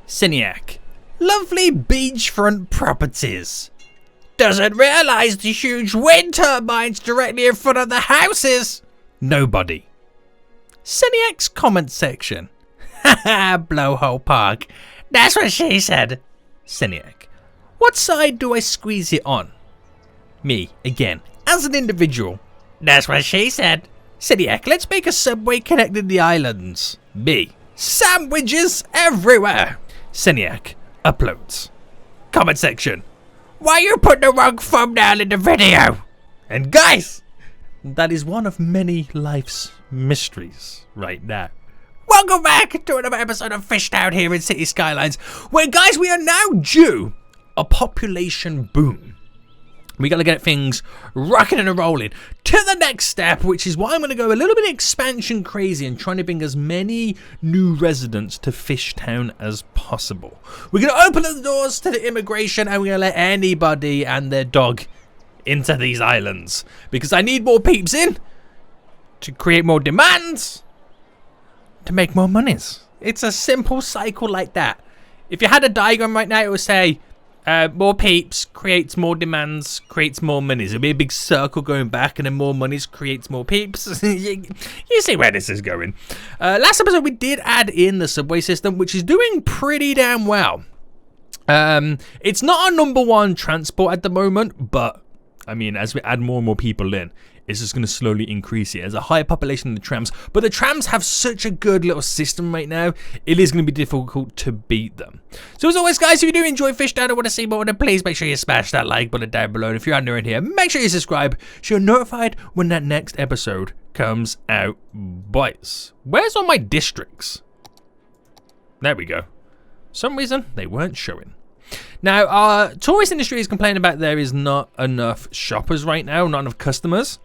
Seniac. Lovely beachfront properties. Doesn't realise the huge wind turbines directly in front of the houses. Nobody. Seniac's comment section. Haha, blowhole park. That's what she said. Seniac. What side do I squeeze it on? Me, again, as an individual. That's what she said. Seniac, let's make a subway connecting the islands. Me. Sandwiches everywhere. Seniac uploads. Comment section. Why you put the wrong thumbnail in the video? And guys, that is one of many life's mysteries right now. Welcome back to another episode of FishTown here in City Skylines, where guys, we are now due a population boom. We gotta get things rocking and rolling to the next step, which is why I'm gonna go a little bit expansion crazy and trying to bring as many new residents to FishTown as possible. We're gonna open the doors to the immigration and we're gonna let anybody and their dog into these islands because I need more peeps in to create more demands to make more monies. It's a simple cycle like that. If you had a diagram right now, it would say more peeps creates more demands, creates more monies. It'll be a big circle going back, and then more monies creates more peeps. You see where this is going. Last episode, we did add in the subway system, which is doing pretty damn well. It's not our #1 transport at the moment, but I mean, as we add more and more people in, it's just going to slowly increase it. There's a higher population than the trams, but the trams have such a good little system right now, it is going to be difficult to beat them. So as always, guys, if you do enjoy FishTown and want to see more, then please make sure you smash that like button down below. And if you're new in here, make sure you subscribe so you're notified when that next episode comes out, boys. Where's all my districts? There we go. For some reason, they weren't showing. Now, our tourist industry is complaining about there is not enough shoppers right now, not enough customers,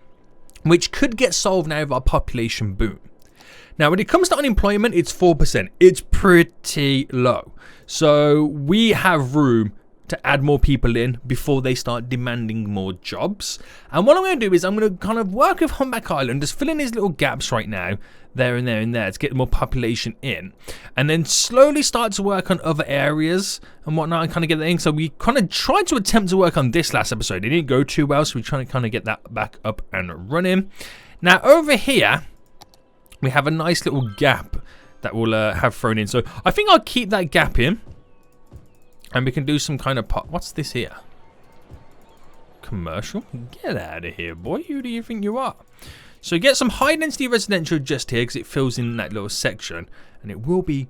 which could get solved now with our population boom. Now, when it comes to unemployment, it's 4%. It's pretty low. So we have room to add more people in before they start demanding more jobs. And what I'm going to do is I'm going to kind of work with Humpback Island, just fill in these little gaps right now, there and there and there, to get more population in. And then slowly start to work on other areas and whatnot and kind of get that in. So we kind of tried to attempt to work on this last episode. It didn't go too well, so we're trying to kind of get that back up and running. Now over here, we have a nice little gap that we'll have thrown in. So I think I'll keep that gap in. And we can do some kind of pot. What's this here? Commercial? Get out of here, boy. Who do you think you are? So get some high density residential just here because it fills in that little section. And it will be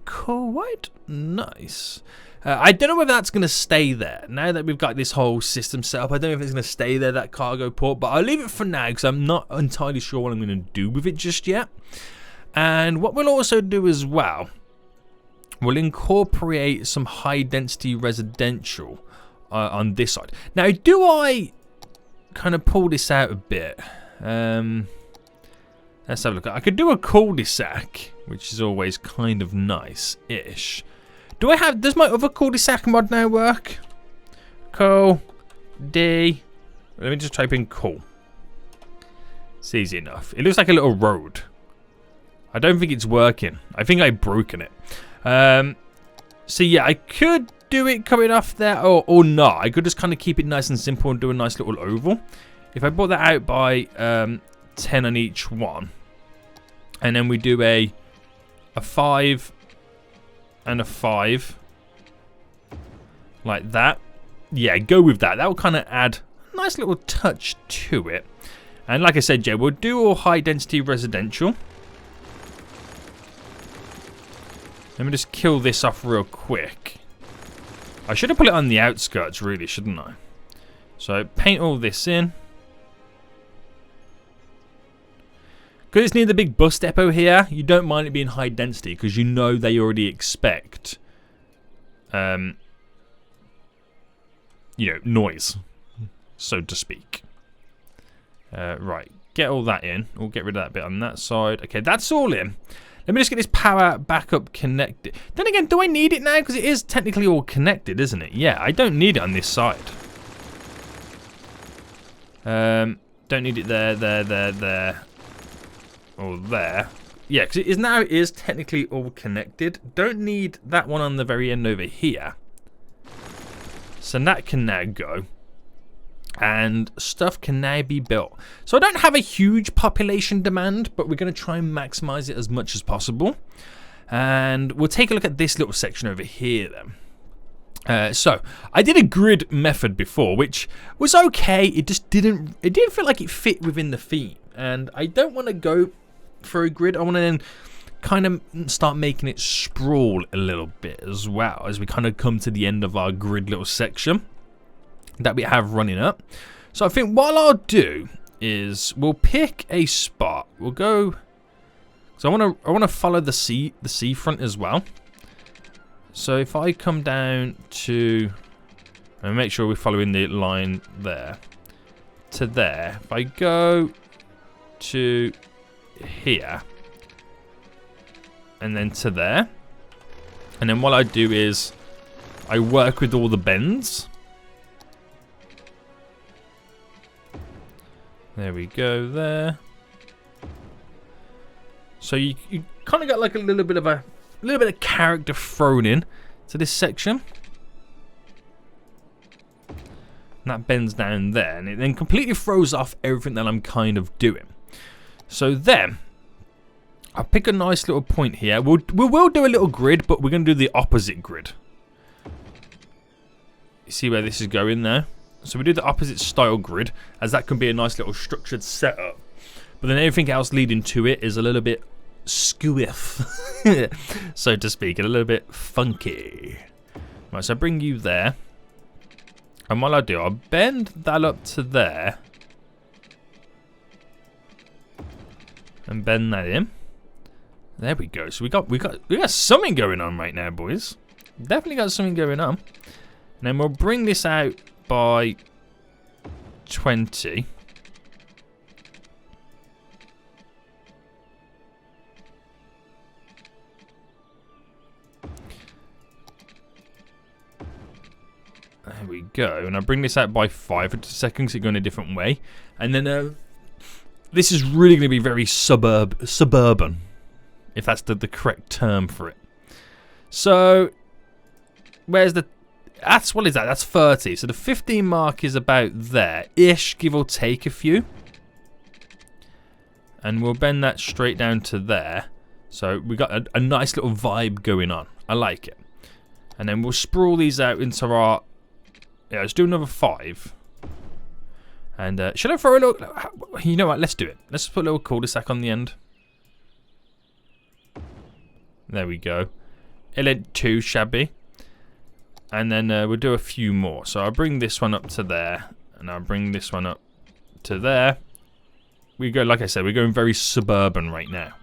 quite nice. I don't know whether that's going to stay there. Now that we've got this whole system set up, I don't know if it's going to stay there, that cargo port. But I'll leave it for now because I'm not entirely sure what I'm going to do with it just yet. And what we'll also do as well, we'll incorporate some high density residential on this side. Now, do I kind of pull this out a bit? Let's have a look. I could do a cul-de-sac, which is always kind of nice-ish. Does my other cul-de-sac mod now work? D. Let me just type in cool. It's easy enough. It looks like a little road. I don't think it's working. I think I've broken it. So yeah, I could do it coming off there or not. I could just kind of keep it nice and simple and do a nice little oval. If I brought that out by 10 on each one, and then we do a 5 and a 5 like that. Yeah, go with that. That will kind of add a nice little touch to it. And like I said, Jay, we'll do all high density residential. Let me just kill this off real quick. I should have put it on the outskirts, really, shouldn't I? So, paint all this in. Because it's near the big bus depot here, you don't mind it being high density because you know they already expect, noise, so to speak. Right, get all that in. We'll get rid of that bit on that side. Okay, that's all in. Let me just get this power backup connected. Then again, do I need it now? Because it is technically all connected, isn't it? Yeah, I don't need it on this side. Don't need it there, or there. yeah, because it is technically all connected. Don't need that one on the very end over here. So that can now go. And stuff can now be built. So I don't have a huge population demand, but we're going to try and maximize it as much as possible. And we'll take a look at this little section over here then. So I did a grid method before, which was okay. It just didn't feel like it fit within the theme. And I don't want to go for a grid. I want to then kind of start making it sprawl a little bit as well as we kind of come to the end of our grid little section that we have running up. So I think what I'll do is we'll pick a spot. We'll go. So I want to follow the seafront as well. So if I come down to, and make sure we're following the line there to there. If I go to here and then to there, and then what I do is I work with all the bends. There we go there. So you kind of got like a little bit of character thrown in to this section. And that bends down there, and it then completely throws off everything that I'm kind of doing. So then I'll pick a nice little point here. We will do a little grid, but we're going to do the opposite grid. You see where this is going there? So we do the opposite style grid, as that can be a nice little structured setup. But then everything else leading to it is a little bit squiff, so to speak, and a little bit funky. Right, so I bring you there. And what I'll do, I'll bend that up to there. And bend that in. There we go. So we got something going on right now, boys. Definitely got something going on. And then we'll bring this out by 20. There we go. And I bring this out by 5 for 2 seconds, so you're going a different way. And then this is really going to be very suburban, if that's the correct term for it. So, where's the... what is that? That's 30. So the 15 mark is about there-ish, give or take a few. And we'll bend that straight down to there. So we got a nice little vibe going on. I like it. And then we'll sprawl these out into our... Yeah, let's do another 5. And should I throw a little... You know what? Let's do it. Let's put a little cul-de-sac on the end. There we go. It ain't too shabby. And then we'll do a few more. So I'll bring this one up to there. And I'll bring this one up to there. We go, like I said, we're going very suburban right now.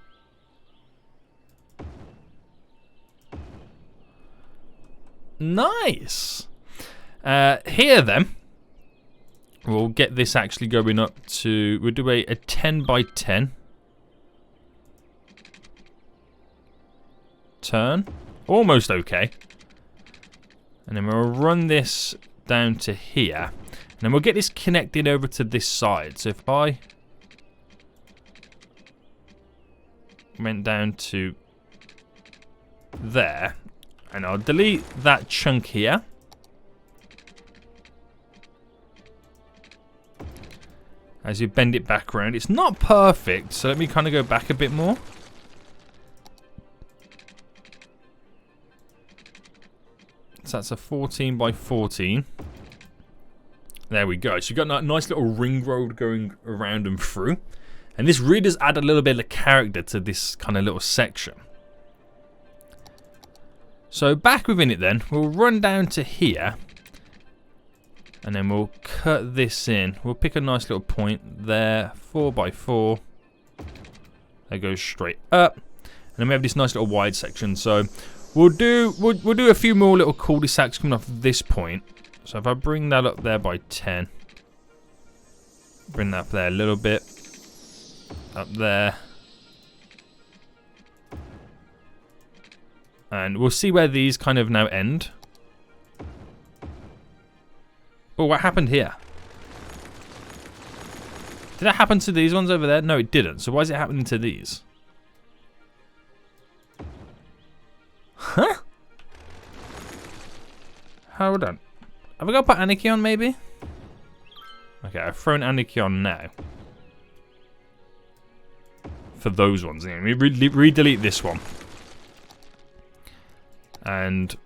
Nice. Here then, we'll get this actually going up to, we'll do a 10 by 10 turn. Almost okay. And then we'll run this down to here. And then we'll get this connected over to this side. So if I went down to there, and I'll delete that chunk here. As you bend it back around. It's not perfect, so let me kind of go back a bit more. So that's a 14 by 14. There we go. So you've got a nice little ring road going around and through. And this really does add a little bit of character to this kind of little section. So back within it then, we'll run down to here. And then we'll cut this in. We'll pick a nice little point there, 4 by 4. That goes straight up. And then we have this nice little wide section. So we'll do a few more little cul-de-sacs coming off this point. So if I bring that up there by 10, bring that up there a little bit, up there, and we'll see where these kind of now end. Oh, what happened here? Did that happen to these ones over there? No, it didn't. So why is it happening to these? Hold on. Have I got to put Anarchy on, maybe? Okay, I've thrown Anarchy on now. For those ones. Let me re-delete this one. And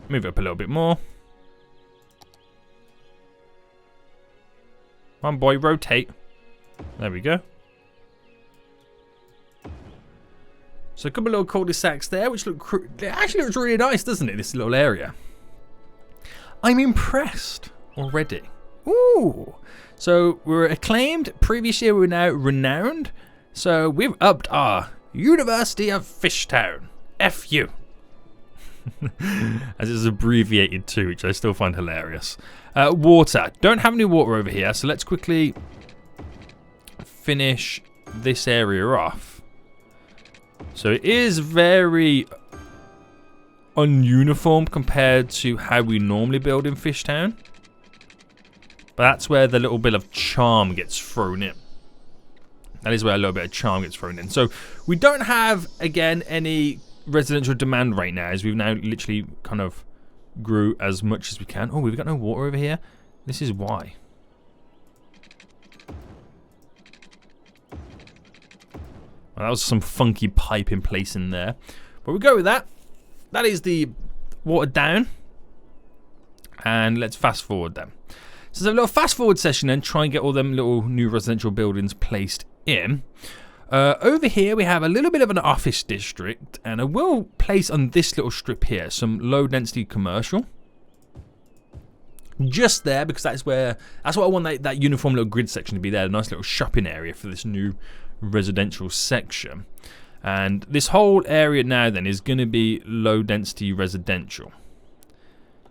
move it up a little bit more. Come on, boy, rotate. There we go. So a couple of little cul-de-sacs there, which look it actually looks really nice, doesn't it? This little area. I'm impressed already. Ooh. So we're acclaimed. Previous year we were now renowned. So we've upped our University of Fishtown. FU. As it's abbreviated to, which I still find hilarious. Water. Don't have any water over here, so let's quickly finish this area off. So it is very ununiform compared to how we normally build in Fishtown. But that's where the little bit of charm gets thrown in. That is where a little bit of charm gets thrown in. So we don't have, again, any residential demand right now, as we've now literally kind of grew as much as we can. Oh, we've got no water over here. This is why. Well, that was some funky pipe in place in there. But we go with that. That is the water down. And let's fast forward then. So there's a little fast forward session then, try and get all them little new residential buildings placed in. Over here we have a little bit of an office district, and I will place on this little strip here some low density commercial. Just there, because that's what I want that uniform little grid section to be there, a nice little shopping area for this new residential section. And this whole area now then is going to be low density residential.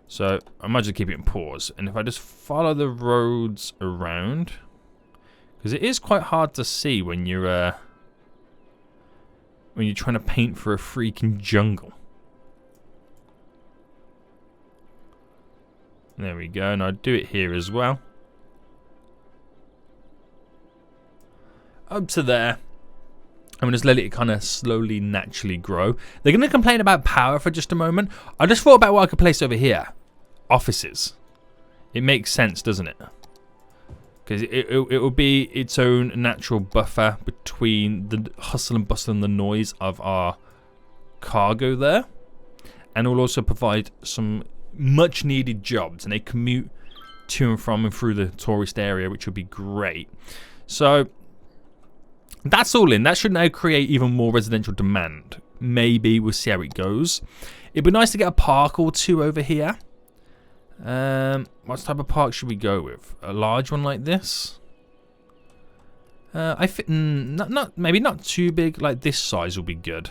So I might just keep it in pause, and if I just follow the roads around, because it is quite hard to see when you're trying to paint for a freaking jungle. There we go, and I'll do it here as well. Up to there. I'm going to just let it kind of slowly, naturally grow. They're going to complain about power for just a moment. I just thought about what I could place over here. Offices. It makes sense, doesn't it? Because it will be its own natural buffer between the hustle and bustle and the noise of our cargo there. And it will also provide some much needed jobs. And they commute to and from and through the tourist area, which would be great. So that's all in. That should now create even more residential demand. Maybe. We'll see how it goes. It'd be nice to get a park or two over here. What type of park should we go with? A large one like this? Maybe not too big. Like this size will be good.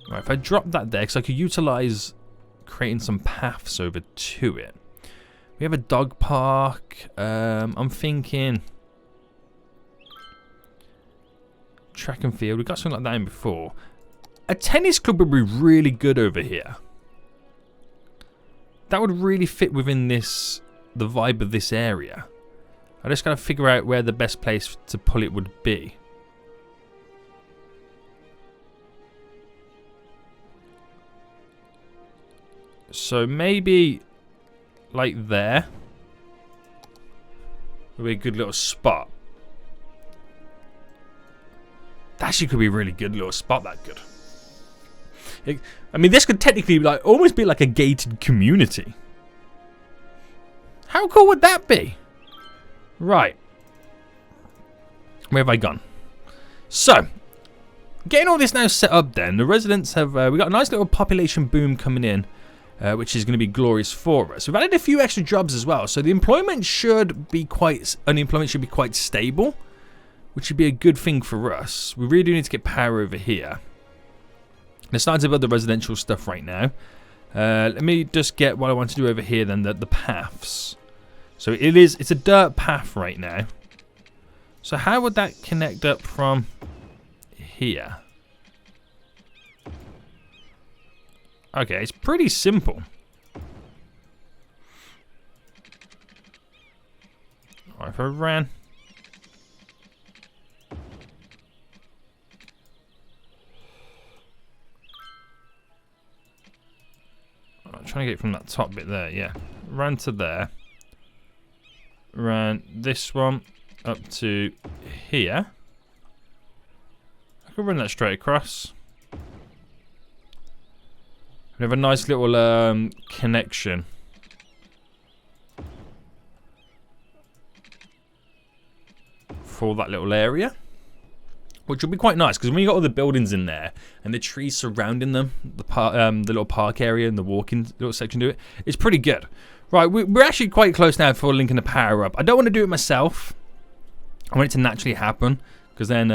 Right, if I drop that there, because I could utilize creating some paths over to it. We have a dog park. I'm thinking track and field. We've got something like that in before. A tennis club would be really good over here. That would really fit within the vibe of this area. I just gotta figure out where the best place to pull it would be. So maybe like there would be a good little spot. That actually could be a really good little spot. That good. I mean, this could technically almost be like a gated community. How cool would that be? Right. Where have I gone? So, getting all this now set up then, the residents have, we got a nice little population boom coming in, which is going to be glorious for us. We've added a few extra jobs as well, so the unemployment should be quite stable, which would be a good thing for us. We really do need to get power over here. They're starting to build the residential stuff right now. Let me just get what I want to do over here then, the paths. So it's a dirt path right now. So how would that connect up from here? Okay, it's pretty simple. Alright, if I ran. trying to get from that top bit there, yeah. Ran to there. Ran this one up to here. I could run that straight across. We have a nice little connection. For that little area. Which will be quite nice, because when you got all the buildings in there, and the trees surrounding them, the little park area and the walking little section to it, it's pretty good. Right, we're actually quite close now for linking the power up. I don't want to do it myself. I want it to naturally happen, because then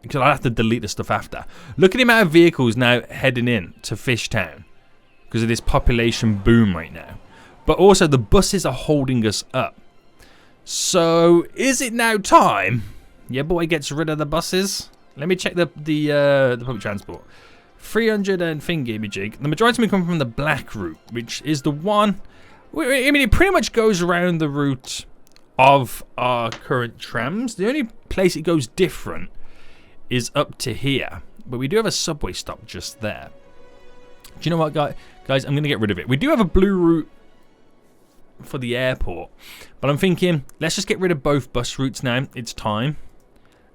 because I'll have to delete the stuff after. Look at the amount of vehicles now heading in to FishTown. Because of this population boom right now. But also the buses are holding us up. So is it now time? Yeah, boy gets rid of the buses. Let me check the public transport. 300 and thingy jig. The majority of them come from the black route, which is the one. I mean, it pretty much goes around the route of our current trams. The only place it goes different is up to here, but we do have a subway stop just there. Do you know what, guys? I'm going to get rid of it. We do have a blue route for the airport, but I'm thinking, let's just get rid of both bus routes now. It's time.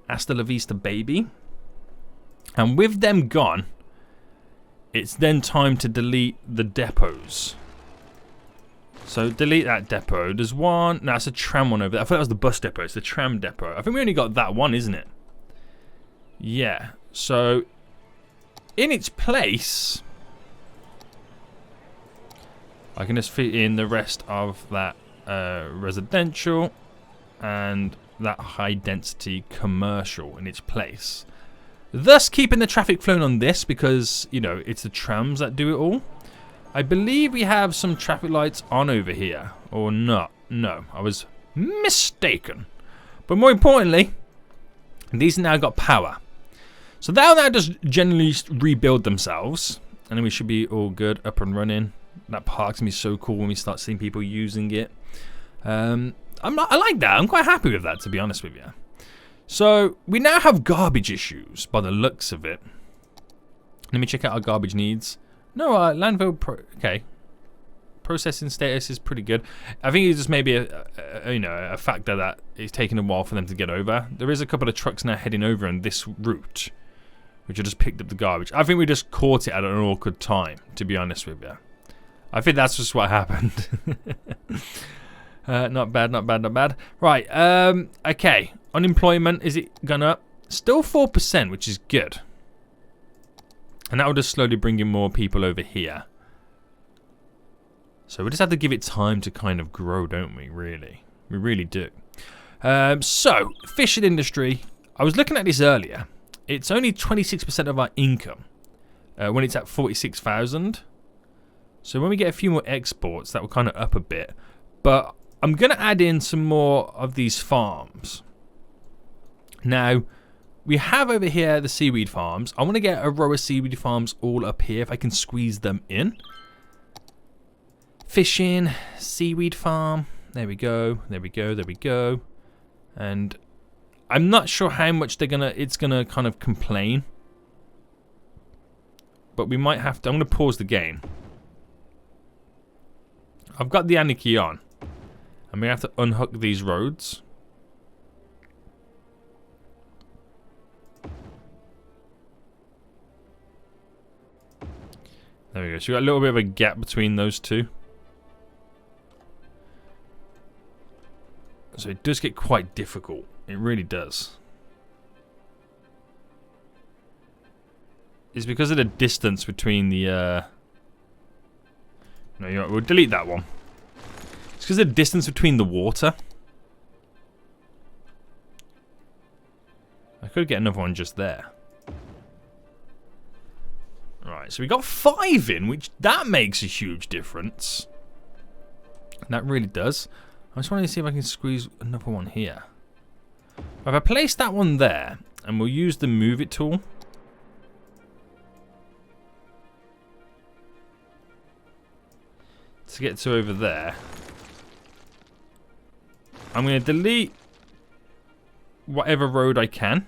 Hasta la vista, baby. And with them gone, it's then time to delete the depots. So delete that depot. There's one. No, it's a tram one over there. I thought that was the bus depot. It's the tram depot. I think we only got that one, isn't it? Yeah. So in its place, I can just fit in the rest of that residential and that high density commercial in its place. Thus keeping the traffic flowing on this because, you know, it's the trams that do it all. I believe we have some traffic lights on over here. Or not. No, I was mistaken. But more importantly, these now got power. So they'll now just generally rebuild themselves. And then we should be all good, up and running. That park's gonna be so cool when we start seeing people using it. I like that. I'm quite happy with that, to be honest with you. So we now have garbage issues by the looks of it. Let me check out our garbage needs. No, landfill. Okay, processing status is pretty good. I think it's just maybe a factor that it's taking a while for them to get over. There is a couple of trucks now heading over on this route, which have just picked up the garbage. I think we just caught it at an awkward time, to be honest with you. I think that's just what happened. Not bad, not bad, not bad. Right, okay. Unemployment, is it gone up? Still 4%, which is good. And that will just slowly bring in more people over here. So we just have to give it time to kind of grow, don't we, really? We really do. So, fishing industry. I was looking at this earlier. It's only 26% of our income when it's at 46,000. So when we get a few more exports, that will kind of up a bit. But I'm going to add in some more of these farms. Now, we have over here the Seaweed Farms. I want to get a row of Seaweed Farms all up here if I can squeeze them in. Fishing, Seaweed Farm. There we go, there we go, there we go. And I'm not sure how much it's gonna kind of complain. But we might have to, I'm going to pause the game. I've got the Anarchy on. I'm going to have to unhook these roads. There we go. So we've got a little bit of a gap between those two. So it does get quite difficult. It really does. It's because of the distance between the... No, you know what, we'll delete that one. It's because of the distance between the water. I could get another one just there. Right, so we got 5 in, which that makes a huge difference. That really does. I just wanted to see if I can squeeze another one here. If I place that one there, and we'll use the move it tool. To get to over there. I'm going to delete whatever road I can.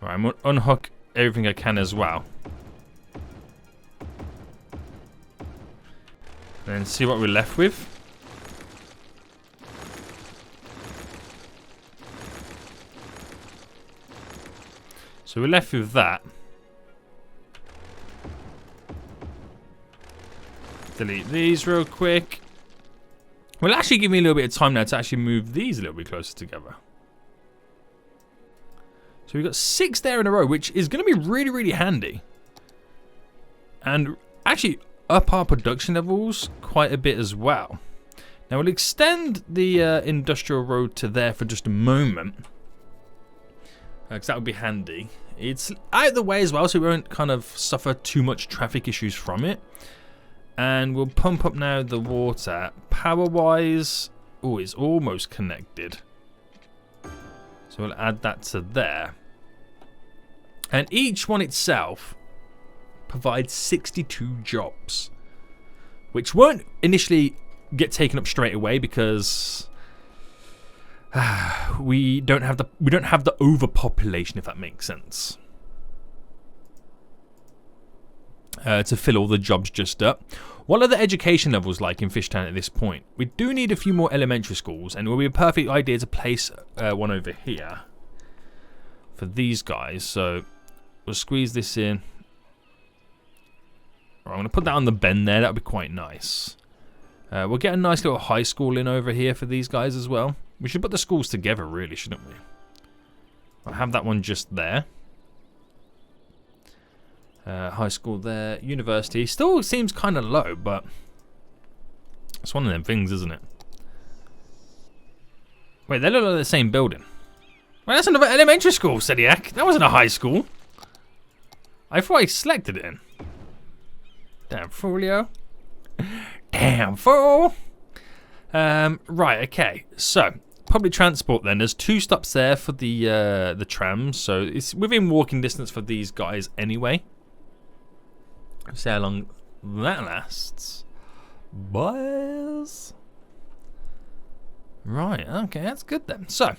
Right, I'm going to unhook everything I can as well. And see what we're left with. So we're left with that. Delete these real quick. Will actually give me a little bit of time now to actually move these a little bit closer together. So we've got 6 there in a row, which is going to be really, really handy. And actually up our production levels quite a bit as well. Now we'll extend the industrial road to there for just a moment. Because that would be handy. It's out of the way as well, so we won't kind of suffer too much traffic issues from it. And we'll pump up now the water. Power-wise, oh, it's almost connected. So we'll add that to there. And each one itself provides 62 jobs. Which won't initially get taken up straight away because we don't have the overpopulation, if that makes sense. To fill all the jobs just up. What are the education levels like in Fishtown at this point? We do need a few more elementary schools, and it will be a perfect idea to place one over here for these guys. So we'll squeeze this in. Right, I'm going to put that on the bend there. That would be quite nice. We'll get a nice little high school in over here for these guys as well. We should put the schools together, really, shouldn't we? I'll have that one just there. High school there. University. Still seems kind of low, but it's one of them things, isn't it? Wait, they look like the same building. Well, that's another elementary school, Sediak. That wasn't a high school. I thought I selected it in. Damn foolio. Damn fool. Right, okay. So, public transport then. There's 2 stops there for the trams. So, it's within walking distance for these guys anyway. See how long that lasts. Boys. Right, okay, that's good then. So,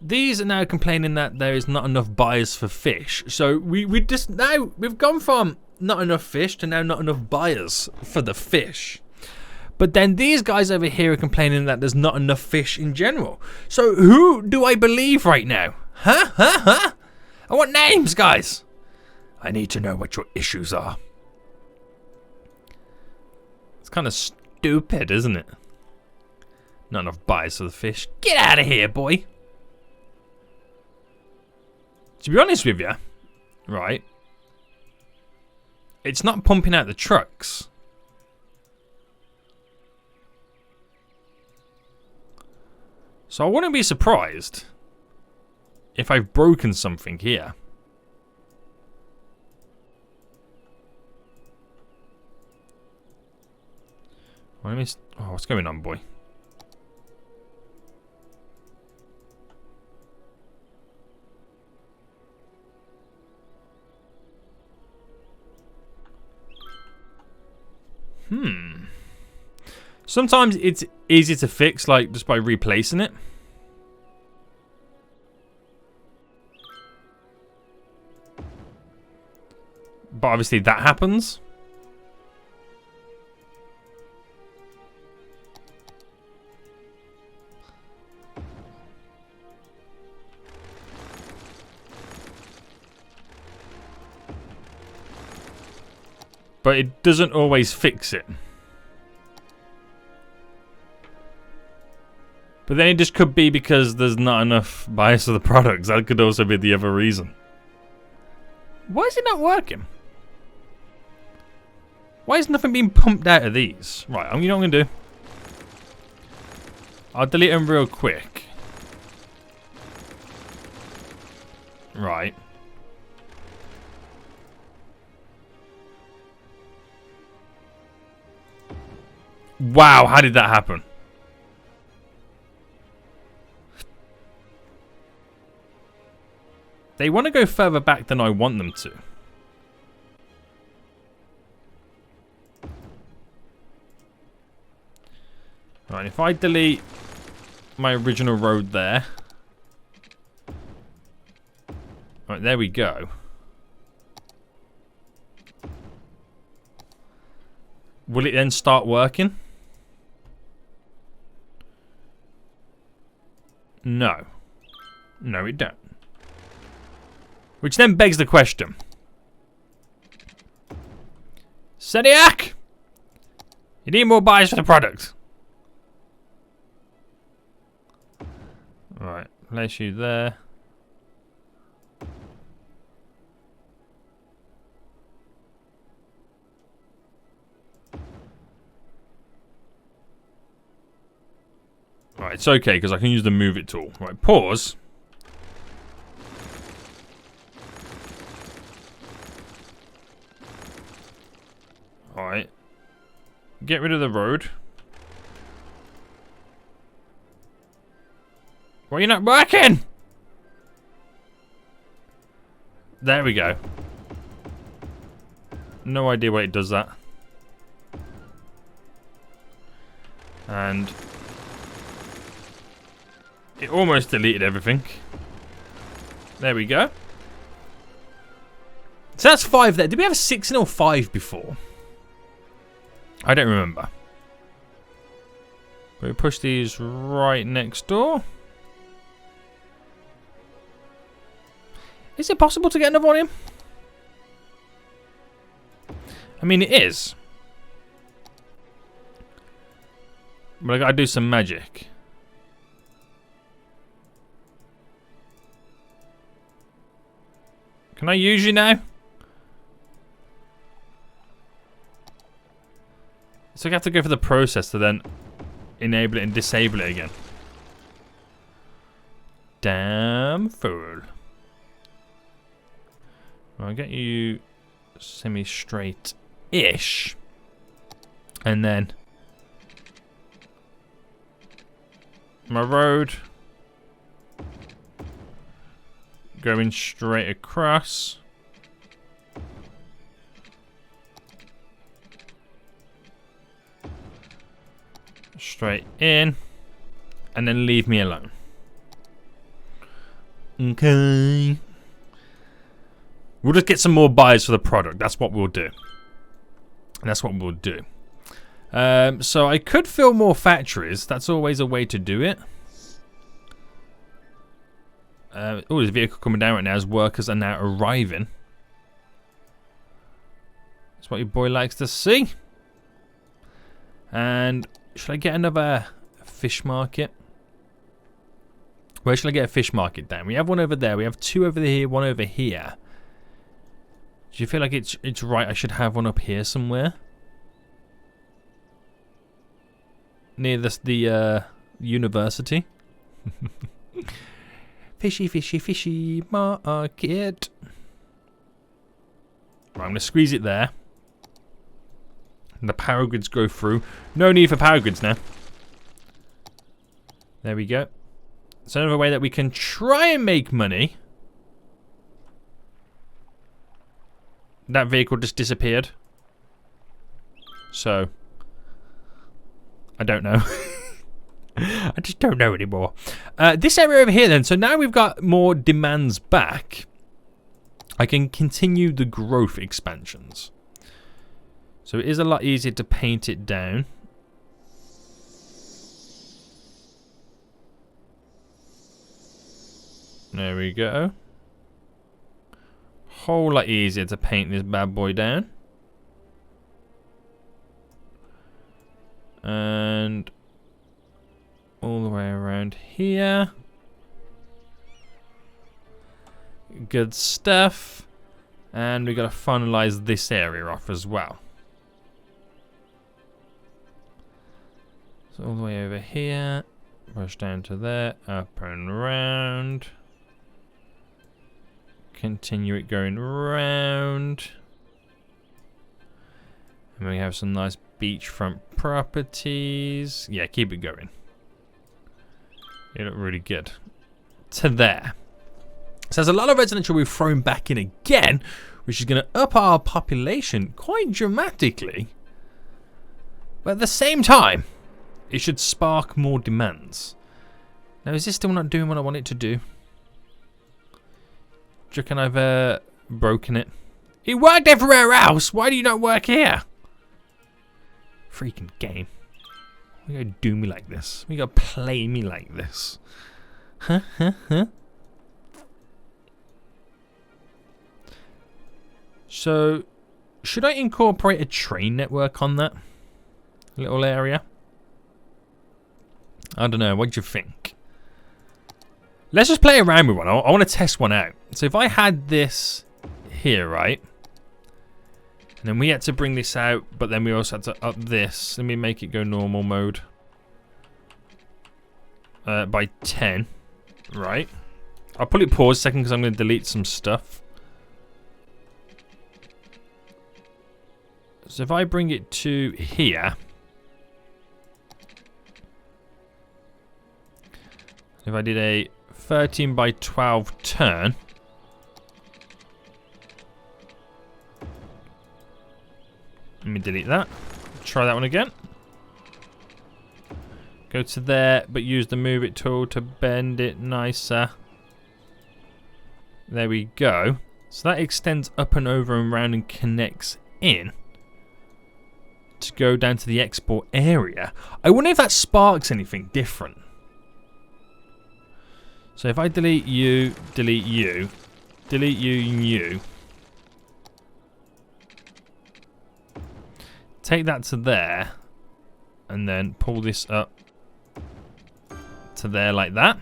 these are now complaining that there is not enough buyers for fish. So, we've gone from not enough fish to now not enough buyers for the fish. But then these guys over here are complaining that there's not enough fish in general. So who do I believe right now? Huh? I want names, guys. I need to know what your issues are. It's kind of stupid, isn't it? Not enough buyers for the fish. Get out of here, boy. To be honest with you, right, it's not pumping out the trucks. So I wouldn't be surprised if I've broken something here. Oh, what's going on, boy? Sometimes it's easy to fix, like just by replacing it. But obviously that happens. But it doesn't always fix it. But then it just could be because there's not enough buyers for the products. That could also be the other reason. Why is it not working? Why is nothing being pumped out of these? Right, you know what I'm going to do? I'll delete them real quick. Right. Wow, how did that happen? They want to go further back than I want them to. Right, if I delete my original road there. Right, there we go. Will it then start working? No. No, it don't. Which then begs the question. Seniac! You need more buyers for the product. Right, place you there. Right, it's okay because I can use the move it tool. Right, pause. Alright. Get rid of the road. Why are you not working? There we go. No idea why it does that. And it almost deleted everything. There we go. So that's 5 there. Did we have a 6 or 5 before? I don't remember. We push these right next door. Is it possible to get another one in? I mean, it is. But I gotta do some magic. Can I use you now? So I have to go for the process to then enable it and disable it again. Damn fool. I'll get you semi-straight-ish. And then my road going straight across. Straight in. And then leave me alone. Okay. We'll just get some more buyers for the product. That's what we'll do. That's what we'll do. So I could fill more factories. That's always a way to do it. Oh, there's a vehicle coming down right now as workers are now arriving. That's what your boy likes to see. And should I get another fish market? Where should I get a fish market down? We have one over there. We have 2 over here, 1 over here. Do you feel like it's right I should have one up here somewhere? Near the university. Fishy, fishy, fishy market. Right, I'm going to squeeze it there. And the power grids go through. No need for power grids now. There we go. So another way that we can try and make money. That vehicle just disappeared. So I don't know. I just don't know anymore. This area over here then. So now we've got more demands back. I can continue the growth expansions. So it is a lot easier to paint it down. There we go. Whole lot easier to paint this bad boy down. And all the way around here. Good stuff. And we got to finalize this area off as well. So all the way over here. Push down to there. Up and round. Continue it going round. And we have some nice beachfront properties. Yeah, keep it going. You look really good. To there. So there's a lot of residential we've thrown back in again, which is going to up our population quite dramatically. But at the same time, it should spark more demands. Now, is this still not doing what I want it to do? you reckon I've broken it? It worked everywhere else. Why do you not work here? Freaking game. Why you gotta do me like this? Why you gotta play me like this? Huh? So, should I incorporate a train network on that little area? I don't know. What do you think? Let's just play around with one. I want to test one out. So if I had this here, right? And then we had to bring this out, but then we also had to up this. Let me make it go normal mode. By 10. Right. I'll put it pause a second because I'm going to delete some stuff. So if I bring it to here. If I did a 13 by 12 turn. Let me delete that. Try that one again. Go to there, but use the move it tool to bend it nicer. There we go. So that extends up and over and round and connects in to go down to the export area. I wonder if that sparks anything different. So if I delete you, delete you, delete you and you. Take that to there. And then pull this up to there like that.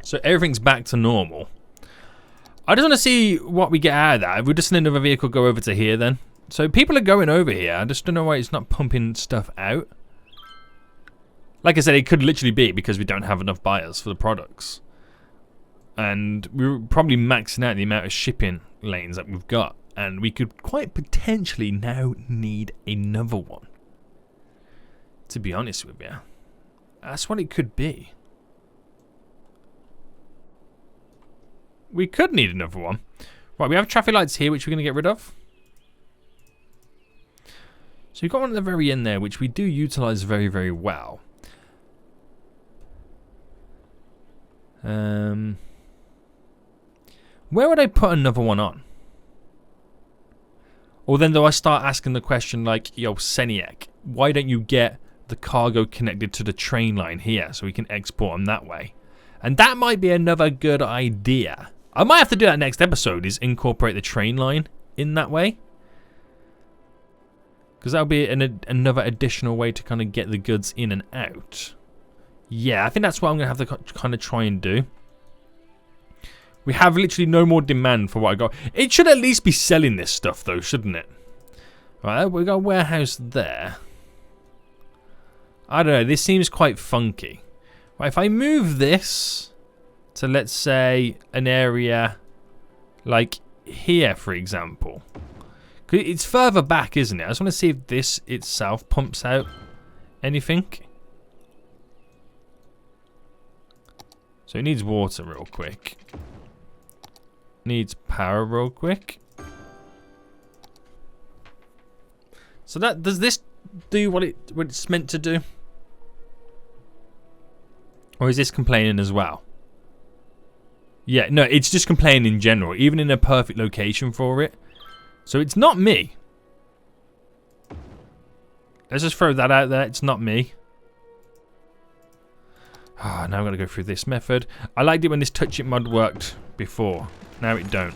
So everything's back to normal. I just want to see what we get out of that. If we just let another vehicle go over to here then. So people are going over here. I just don't know why it's not pumping stuff out. Like I said, it could literally be because we don't have enough buyers for the products. And we're probably maxing out the amount of shipping lanes that we've got. And we could quite potentially now need another one. To be honest with you. That's what it could be. We could need another one. Right, we have traffic lights here, which we're going to get rid of. So you've got one at the very end there, which we do utilize very, very well. Where would I put another one on? Or then do I start asking the question like, yo, Seniac, why don't you get the cargo connected to the train line here so we can export them that way? And that might be another good idea. I might have to do that next episode, is incorporate the train line in that way. Because that'll be another additional way to kind of get the goods in and out. Yeah, I think that's what I'm going to have to kind of try and do. We have literally no more demand for what I got. It should at least be selling this stuff though, shouldn't it? Right, we've got a warehouse there. I don't know, this seems quite funky. Right, if I move this to, let's say, an area like here, for example. It's further back, isn't it? I just want to see if this itself pumps out anything. So it needs water real quick. Needs power real quick. So that does this do what it's meant to do? Or is this complaining as well? Yeah, no, it's just complaining in general, even in a perfect location for it. So it's not me. Let's just throw that out there. It's not me. Ah, now I've got to go through this method. I liked it when this touch it mod worked before. Now it don't.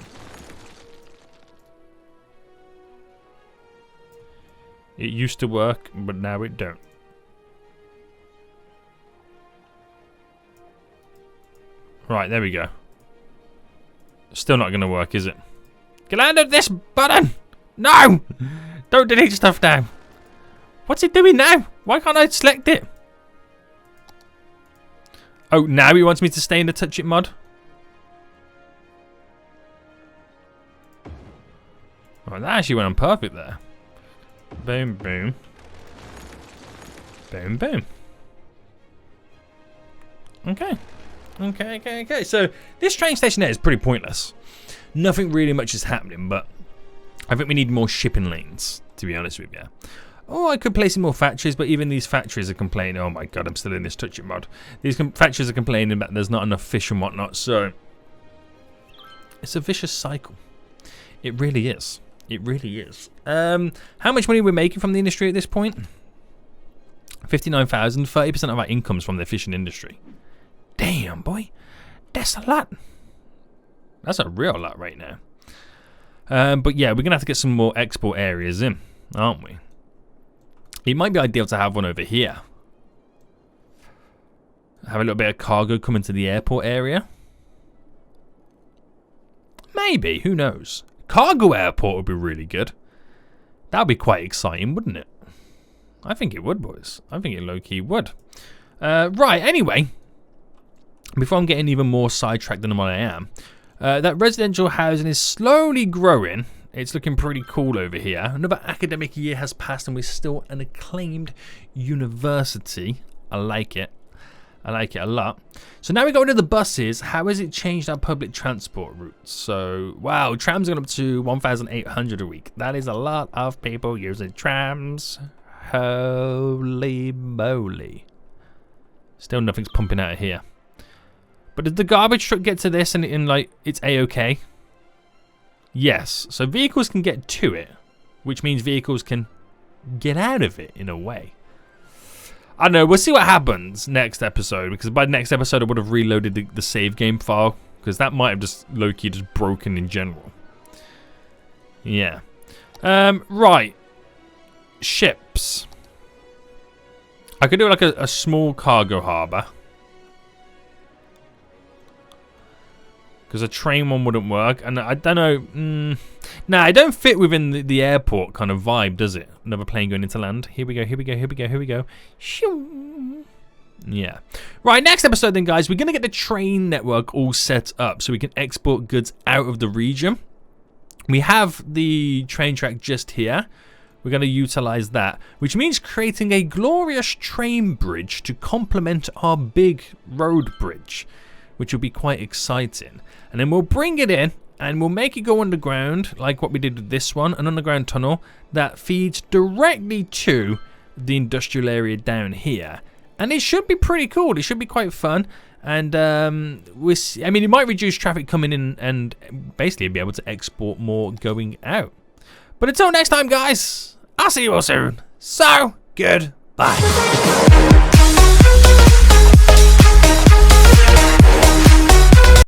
It used to work, but now it don't. Right, there we go. Still not going to work, is it? Get out of this button! No! Don't delete stuff now. What's it doing now? Why can't I select it? Oh, now he wants me to stay in the touch it mod? Right, that actually went on perfect there. Boom, boom. Boom, boom. Okay. Okay. So, this train station there is pretty pointless. Nothing really much is happening, but I think we need more shipping lanes, to be honest with you. Oh, I could place in more factories, but even these factories are complaining. Oh my god, I'm still in this touch it mod. These factories are complaining that there's not enough fish and whatnot, so It's a vicious cycle. It really is. It really is. How much money we're making from the industry at this point? 59,000. 30% of our income's from the fishing industry. Damn, boy. That's a lot. That's a real lot right now. But yeah, we're going to have to get some more export areas in, aren't we? It might be ideal to have one over here. Have a little bit of cargo come into the airport area. Maybe, who knows? Cargo airport would be really good. That would be quite exciting, wouldn't it? I think it would, boys. I think it low-key would. Right, anyway. Before I'm getting even more sidetracked than what I am. That residential housing is slowly growing. It's looking pretty cool over here. Another academic year has passed and we're still an acclaimed university. I like it. I like it a lot. So now we go into the buses. How has it changed our public transport routes? So, wow, trams are going up to 1,800 a week. That is a lot of people using trams. Holy moly. Still nothing's pumping out of here. But did the garbage truck get to this and like, it's A-okay? Yes. So vehicles can get to it, which means vehicles can get out of it in a way. I don't know, we'll see what happens next episode, because by next episode I would have reloaded the save game file, because that might have just low-key just broken in general. Yeah. Right. Ships. I could do like a small cargo harbour. Because a train one wouldn't work, and I don't know. Nah, it don't fit within the airport kind of vibe, does it? Another plane going into land. Here we go, here we go, here we go, here we go. Shoo. Yeah. Right, next episode then, guys, we're going to get the train network all set up so we can export goods out of the region. We have the train track just here. We're going to utilize that, which means creating a glorious train bridge to complement our big road bridge, which will be quite exciting. And then we'll bring it in and we'll make it go underground, like what we did with this one, an underground tunnel that feeds directly to the industrial area down here. And it should be pretty cool. It should be quite fun. And I mean, it might reduce traffic coming in and basically be able to export more going out. But until next time, guys, I'll see you all soon. So, goodbye.